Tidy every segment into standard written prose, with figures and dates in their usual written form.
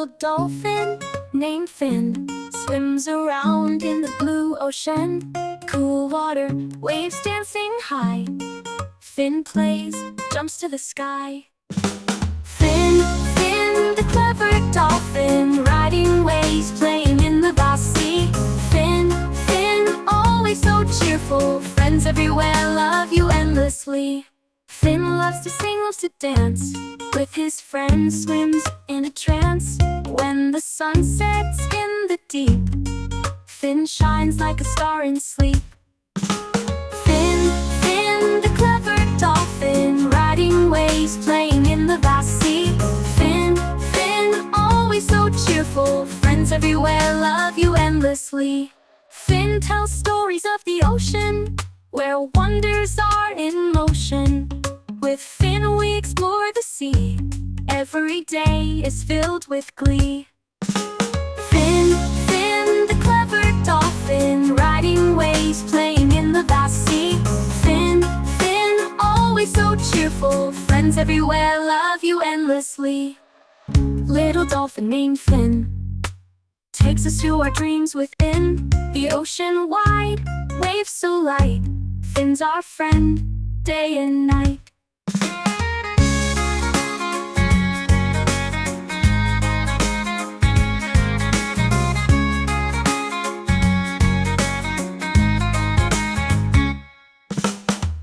little dolphin named Finn swims around in the blue ocean. Cool water, waves dancing high. Finn plays, jumps to the sky. Finn, Finn, the clever dolphin, riding waves, playing in the vast sea. Finn, Finn, always so cheerful, friends everywhere love you endlessly. Finn loves to sing, loves to dance, with his friends swims in a trance. When the sun sets in the deep, Finn shines like a star in sleep. Finn, Finn, the clever dolphin, riding waves, playing in the vast sea. Finn, Finn, always so cheerful, friends everywhere love you endlessly. Finn tells stories of the ocean, where wonders are in motion. With Finn we explore the sea, every day is filled with glee. Finn, Finn, the clever dolphin, riding waves, playing in the vast sea. Finn, Finn, always so cheerful, friends everywhere love you endlessly. Little dolphin named Finn takes us to our dreams within the ocean wide, waves so light. Finn's our friend, day and night.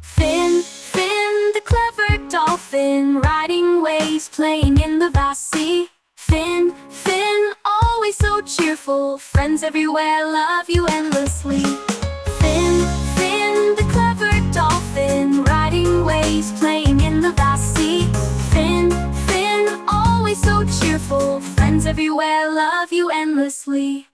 Finn, Finn, the clever dolphin, riding waves, playing in the vast sea. Finn, Finn, always so cheerful, friends everywhere love you endlessly. Finn, Finn, the clever dolphin, riding waves, playing in the vast sea. Finn, Finn, always so cheerful, friends everywhere love you endlessly.